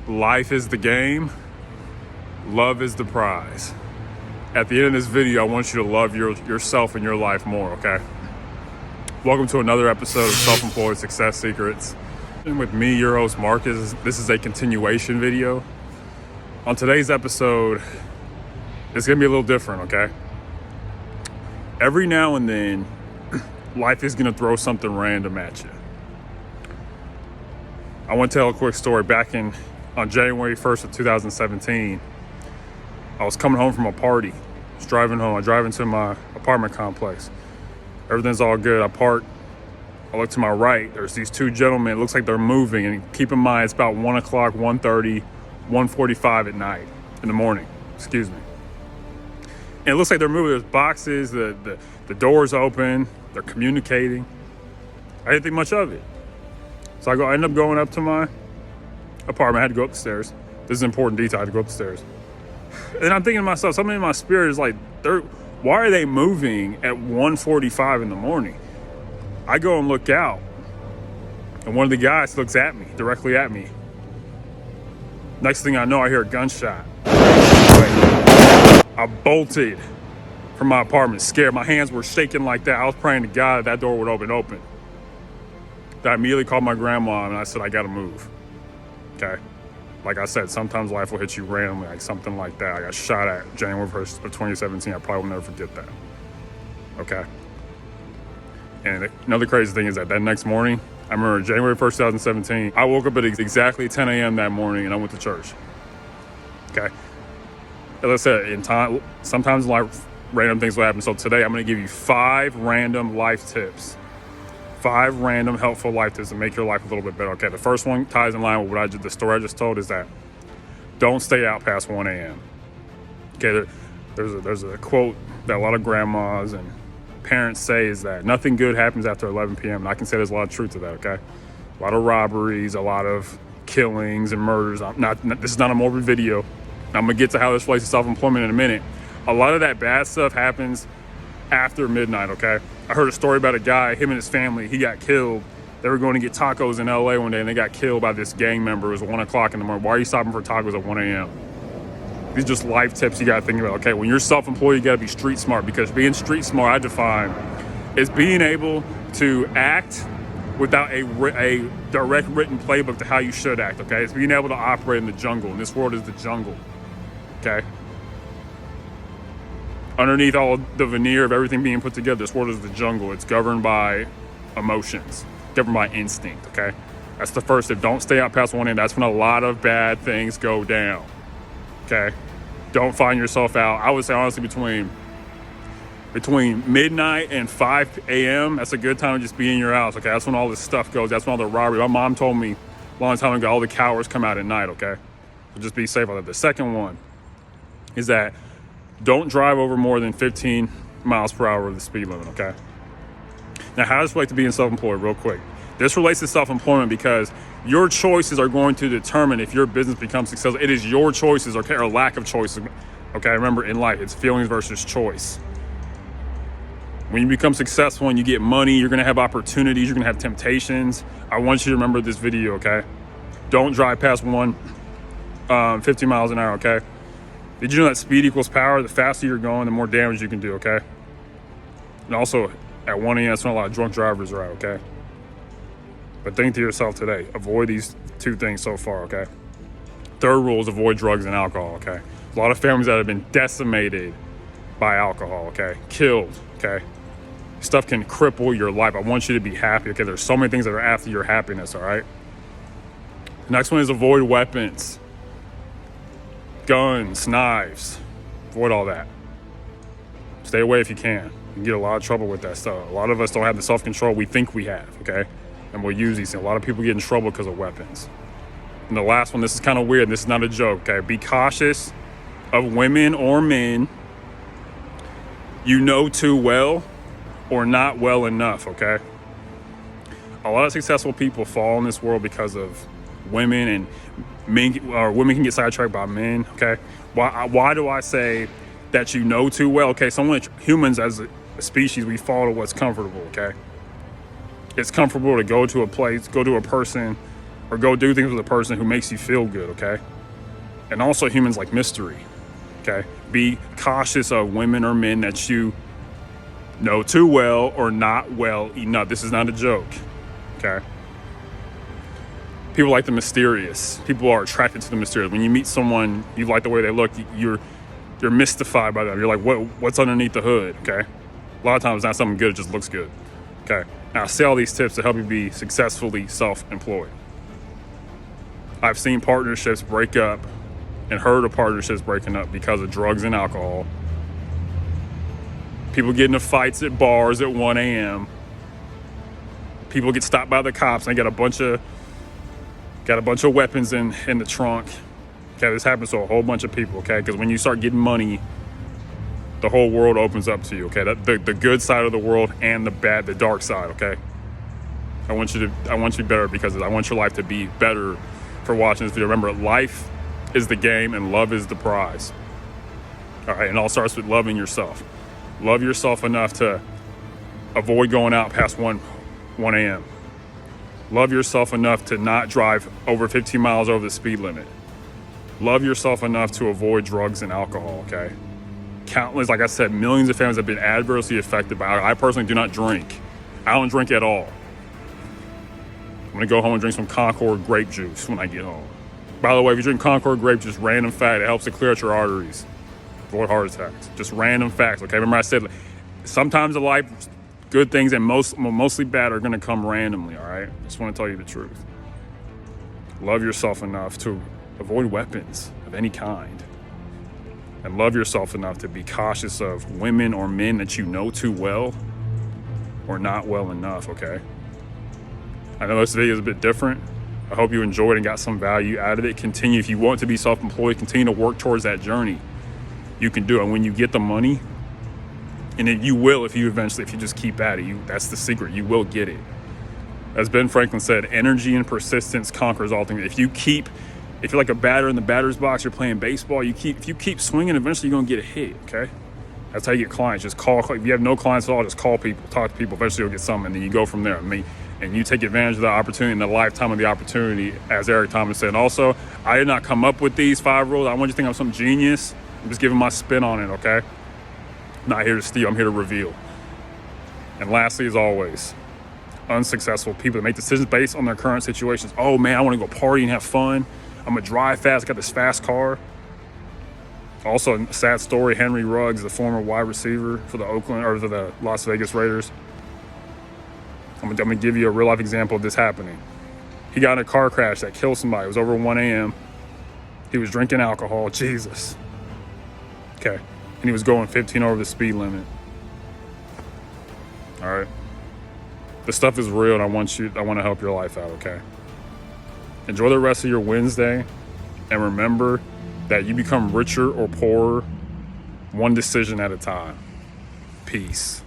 Life is the game. Love is the prize. At the end of this video, I want you to love yourself and your life more, okay? Welcome to another episode of Self-Employed Success Secrets. And with me, your host, Marcus. This is a continuation video. On today's episode, it's gonna be a little different, okay? Every now and then, life is gonna throw something random at you. I want to tell a quick story. Back on January 1st of 2017, I was coming home from a party. I was driving home. I drive into my apartment complex. Everything's all good. I park. I look to my right. There's these two gentlemen. It looks like they're moving. And keep in mind, it's about 1 o'clock, 1:30, 1:45 at night, in the morning. Excuse me. And it looks like they're moving. There's boxes. The door's open. They're communicating. I didn't think much of it. So I end up going up to my apartment. I had to go up the stairs. This is an important detail. I had to go up the stairs. And I'm thinking to myself, something in my spirit is like, why are they moving at 1:45 in the morning? I go and look out, and one of the guys looks at me, directly at me. Next thing I know, I hear a gunshot. I bolted from my apartment, scared. My hands were shaking like that. I was praying to God that door would open. I immediately called my grandma and I said, I gotta move. Okay. Like I said, sometimes life will hit you randomly, like something like that. I got shot at January 1st of 2017. I probably will never forget that. Okay. And another crazy thing is that next morning, I remember January 1st, 2017, I woke up at exactly 10 a.m. that morning and I went to church. Okay. As I said, in time, sometimes life, random things will happen. So today I'm gonna give you 5 random life tips. 5 random helpful life tips to make your life a little bit better. Okay, the first one ties in line with the story I just told, is that don't stay out past 1 a.m. Okay, there's a quote that a lot of grandmas and parents say, is that nothing good happens after 11 p.m. And I can say there's a lot of truth to that, okay? A lot of robberies, a lot of killings and murders. This is not a morbid video. I'm gonna get to how this relates to self-employment in a minute. A lot of that bad stuff happens after midnight, okay? I heard a story about a guy, him and his family, he got killed. They were going to get tacos in LA one day and they got killed by this gang member. It was 1 o'clock in the morning. Why are you stopping for tacos at 1 a.m.? These are just life tips you gotta think about. Okay, when you're self-employed, you gotta be street smart, because being street smart, I define, is being able to act without a direct written playbook to how you should act, okay? It's being able to operate in the jungle, and this world is the jungle, okay? Underneath all the veneer of everything being put together, this world is the jungle. It's governed by emotions, governed by instinct, okay? That's the first tip. Don't stay out past 1 a.m. That's when a lot of bad things go down, okay? Don't find yourself out. I would say, honestly, between midnight and 5 a.m., that's a good time to just be in your house, okay? That's when all this stuff goes. That's when all the robbery. My mom told me a long time ago, all the cowards come out at night, okay? So just be safe on that. The second one is that don't drive over more than 15 miles per hour of the speed limit, okay? Now, how does this relate to being self-employed, real quick? This relates to self-employment because your choices are going to determine if your business becomes successful. It is your choices, okay, or lack of choices, okay? Remember, in life, it's feelings versus choice. When you become successful and you get money, you're gonna have opportunities, you're gonna have temptations. I want you to remember this video, okay? Don't drive past 50 miles an hour, okay? Did you know that speed equals power? The faster you're going, the more damage you can do, okay? And also, at 1 a.m., that's when a lot of drunk drivers are out, okay? But think to yourself today, avoid these 2 things so far, okay? Third rule is avoid drugs and alcohol, okay? A lot of families that have been decimated by alcohol, okay? Killed, okay? Stuff can cripple your life. I want you to be happy, okay? There's so many things that are after your happiness, all right? The next one is avoid weapons. Guns, knives, avoid all that. Stay away if you can. You can get a lot of trouble with that stuff. A lot of us don't have the self-control we think we have, okay? And we'll use these things. A lot of people get in trouble because of weapons. And the last one, this is kind of weird. This is not a joke, okay? Be cautious of women or men you know too well or not well enough, okay? A lot of successful people fall in this world because of women, and women can get sidetracked by men, okay? Why do I say that you know too well? Okay, humans as a species, we fall to what's comfortable, okay? It's comfortable to go to a place, go to a person or go do things with a person who makes you feel good, okay? And also humans like mystery, okay? Be cautious of women or men that you know too well or not well enough. This is not a joke, okay? People like the mysterious. People are attracted to the mysterious. When you meet someone, you like the way they look, you're mystified by them. You're like, what's underneath the hood, okay? A lot of times it's not something good, it just looks good, okay? Now I say all these tips to help you be successfully self-employed. I've seen partnerships break up and heard of partnerships breaking up because of drugs and alcohol. People get into fights at bars at 1 a.m. People get stopped by the cops and they got a bunch of weapons in the trunk. Okay, this happens to a whole bunch of people, okay? Because when you start getting money, the whole world opens up to you, okay? The good side of the world and the dark side, okay? I want you to be better because I want your life to be better for watching this video. Remember, life is the game and love is the prize. All right, and it all starts with loving yourself. Love yourself enough to avoid going out past 1 a.m. Love yourself enough to not drive over 15 miles over the speed limit. Love yourself enough to avoid drugs and alcohol, okay? Countless, like I said, millions of families have been adversely affected by it. I personally do not drink. I don't drink at all. I'm gonna go home and drink some Concord grape juice when I get home. By the way, if you drink Concord grape juice, random fact, it helps to clear out your arteries, avoid heart attacks. Just random facts, okay? Remember I said, sometimes in life, good things and mostly bad are gonna come randomly, all right? Just wanna tell you the truth. Love yourself enough to avoid weapons of any kind. And love yourself enough to be cautious of women or men that you know too well or not well enough, okay? I know this video is a bit different. I hope you enjoyed and got some value out of it. Continue, if you want to be self-employed, continue to work towards that journey. You can do it. And when you get the money, and you will if you just keep at it, that's the secret, you will get it. As Ben Franklin said, energy and persistence conquers all things. If you're like a batter in the batter's box, you're playing baseball, if you keep swinging, eventually you're gonna get a hit, okay? That's how you get clients. Just call. If you have no clients at all, just call people, talk to people. Eventually you'll get some, and then you go from there. And you take advantage of the opportunity and the lifetime of the opportunity, as Eric Thomas said. And also, I did not come up with these 5 rules. I want you to think I'm some genius. I'm just giving my spin on it, okay? I'm not here to steal, I'm here to reveal. And lastly, as always, unsuccessful people that make decisions based on their current situations. Oh man, I want to go party and have fun. I'm gonna drive fast, I got this fast car. Also, a sad story, Henry Ruggs, the former wide receiver for the Las Vegas Raiders. I'm gonna give you a real life example of this happening. He got in a car crash that killed somebody. It was over 1 a.m. He was drinking alcohol, Jesus. Okay, and he was going 15 over the speed limit. All right, the stuff is real and I want to help your life out, okay? Enjoy the rest of your Wednesday, and remember that you become richer or poorer one decision at a time. Peace.